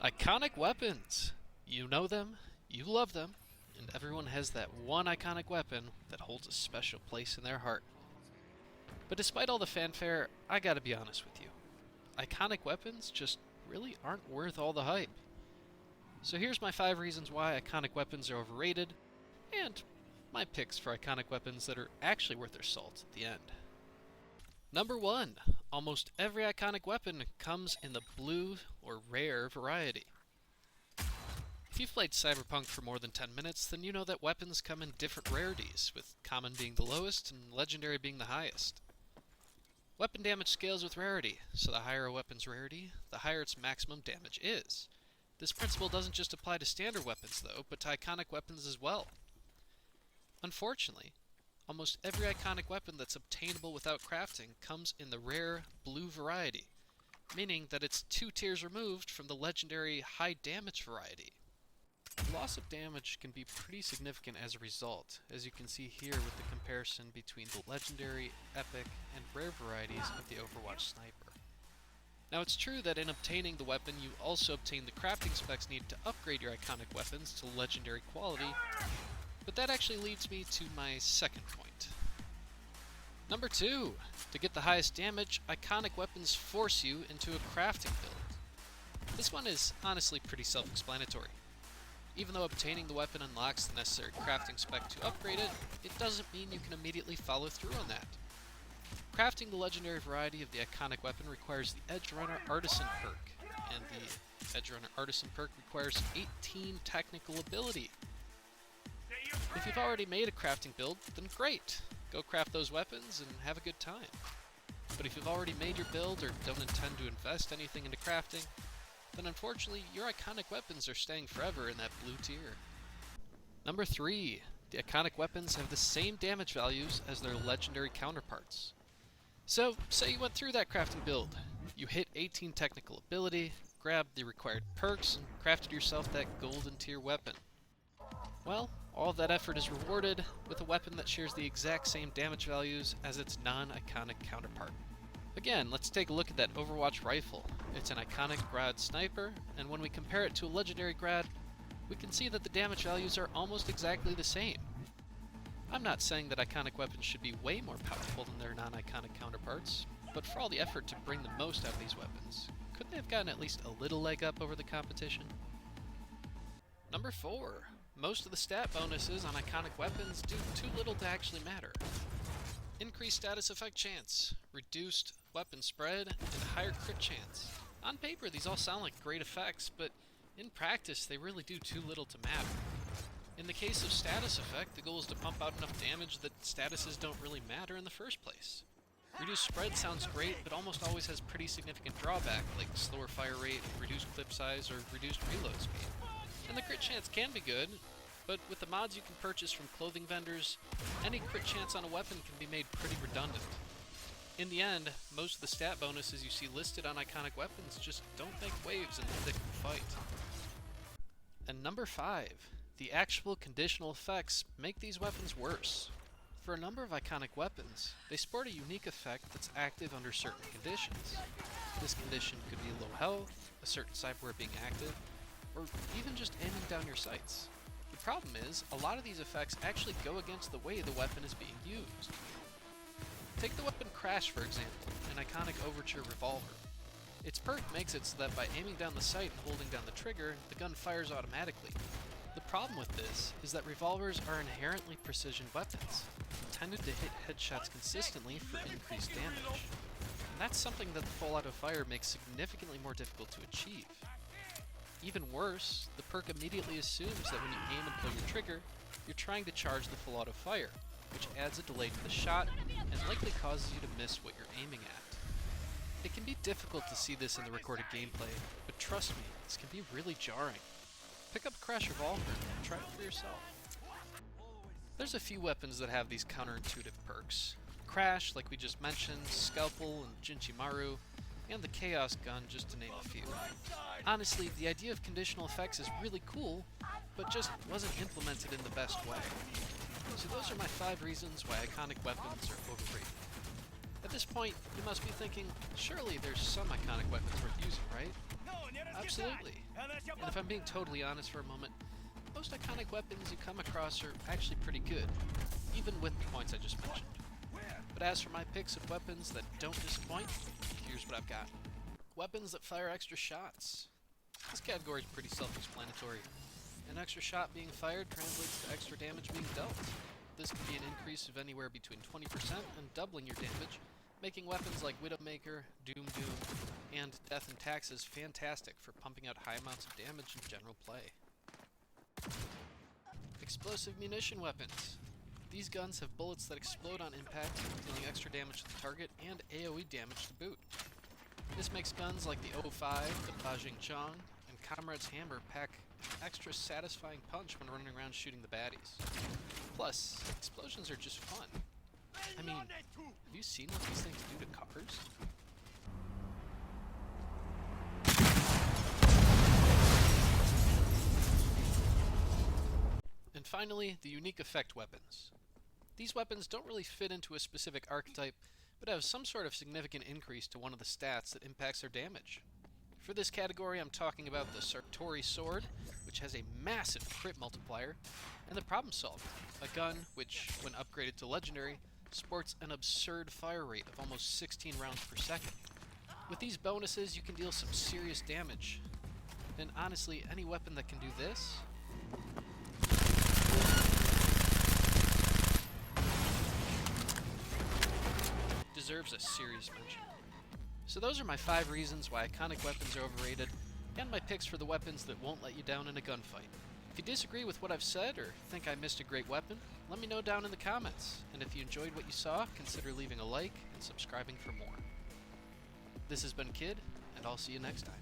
Iconic weapons. You know them, you love them, and everyone has that one iconic weapon that holds a special place in their heart. But despite all the fanfare, I gotta be honest with you. Iconic weapons just really aren't worth all the hype. So here's my 5 reasons why iconic weapons are overrated, and my picks for iconic weapons that are actually worth their salt at the end. Number 1. Almost every iconic weapon comes in the blue or rare variety. If you've played Cyberpunk for more than 10 minutes, then you know that weapons come in different rarities, with common being the lowest and legendary being the highest. Weapon damage scales with rarity, so the higher a weapon's rarity, the higher its maximum damage is. This principle doesn't just apply to standard weapons though, but to iconic weapons as well. Unfortunately, almost every iconic weapon that's obtainable without crafting comes in the rare blue variety, meaning that it's 2 tiers removed from the legendary high damage variety. The loss of damage can be pretty significant as a result, as you can see here with the comparison between the legendary, epic, and rare varieties of the Overwatch sniper. Now it's true that in obtaining the weapon you also obtain the crafting specs needed to upgrade your iconic weapons to legendary quality, but that actually leads me to my second point. Number 2. To get the highest damage, iconic weapons force you into a crafting build. This one is honestly pretty self-explanatory. Even though obtaining the weapon unlocks the necessary crafting spec to upgrade it, it doesn't mean you can immediately follow through on that. Crafting the legendary variety of the iconic weapon requires the Edge Runner Artisan perk, and the Edge Runner Artisan perk requires 18 technical ability. If you've already made a crafting build, then great! Go craft those weapons and have a good time. But if you've already made your build or don't intend to invest anything into crafting, then unfortunately your iconic weapons are staying forever in that blue tier. Number 3. The iconic weapons have the same damage values as their legendary counterparts. So, say you went through that crafting build. You hit 18 technical ability, grabbed the required perks, and crafted yourself that golden tier weapon. Well, all of that effort is rewarded with a weapon that shares the exact same damage values as its non-iconic counterpart. Again, let's take a look at that Overwatch rifle. It's an iconic grad sniper, and when we compare it to a legendary grad, we can see that the damage values are almost exactly the same. I'm not saying that iconic weapons should be way more powerful than their non-iconic counterparts, but for all the effort to bring the most out of these weapons, couldn't they have gotten at least a little leg up over the competition? Number 4. Most of the stat bonuses on iconic weapons do too little to actually matter. Increased status effect chance, reduced weapon spread, and higher crit chance. On paper these all sound like great effects, but in practice they really do too little to matter. In the case of status effect, the goal is to pump out enough damage that statuses don't really matter in the first place. Reduced spread sounds great, but almost always has pretty significant drawback, like slower fire rate, reduced clip size, or reduced reload speed. And the crit chance can be good, but with the mods you can purchase from clothing vendors, any crit chance on a weapon can be made pretty redundant. In the end, most of the stat bonuses you see listed on iconic weapons just don't make waves in the thick of the fight. And number 5. The actual conditional effects make these weapons worse. For a number of iconic weapons, they sport a unique effect that's active under certain conditions. This condition could be low health, a certain cyberware being active, or even just aiming down your sights. The problem is, a lot of these effects actually go against the way the weapon is being used. Take the weapon Crash for example, an iconic Overture revolver. Its perk makes it so that by aiming down the sight and holding down the trigger, the gun fires automatically. The problem with this is that revolvers are inherently precision weapons, intended to hit headshots consistently for increased damage. And that's something that the full auto fire makes significantly more difficult to achieve. Even worse, the perk immediately assumes that when you aim and pull your trigger, you're trying to charge the full auto fire, which adds a delay to the shot and likely causes you to miss what you're aiming at. It can be difficult to see this in the recorded gameplay, but trust me, this can be really jarring. Pick up a Crash Revolver and try it for yourself. There's a few weapons that have these counterintuitive perks. Crash, like we just mentioned, Scalpel and Jinchimaru, and the Chaos Gun, just to name a few. Honestly, the idea of conditional effects is really cool, but just wasn't implemented in the best way. So those are my 5 reasons why iconic weapons are overrated. At this point, you must be thinking, surely there's some iconic weapons worth using, right? Absolutely. And if I'm being totally honest for a moment, most iconic weapons you come across are actually pretty good, even with the points I just mentioned. But as for my picks of weapons that don't disappoint, here's what I've got. Weapons that fire extra shots. This category is pretty self-explanatory. An extra shot being fired translates to extra damage being dealt. This can be an increase of anywhere between 20% and doubling your damage, making weapons like Widowmaker, Doom, and Death and Taxes fantastic for pumping out high amounts of damage in general play. Explosive munition weapons. These guns have bullets that explode on impact, dealing extra damage to the target and AoE damage to boot. This makes guns like the 05, the Chong, and Comrade's hammer pack extra satisfying punch when running around shooting the baddies. Plus, explosions are just fun. I mean, have you seen what these things do to cars? And finally, the unique effect weapons. These weapons don't really fit into a specific archetype, but have some sort of significant increase to one of the stats that impacts their damage. For this category, I'm talking about the Satori sword, which has a massive crit multiplier, and the Problem Solver, a gun which, when upgraded to legendary, sports an absurd fire rate of almost 16 rounds per second. With these bonuses, you can deal some serious damage, and honestly, any weapon that can do this deserves a serious mention. So those are my 5 reasons why iconic weapons are overrated, and my picks for the weapons that won't let you down in a gunfight. If you disagree with what I've said, or think I missed a great weapon, let me know down in the comments, and if you enjoyed what you saw, consider leaving a like and subscribing for more. This has been Kid, and I'll see you next time.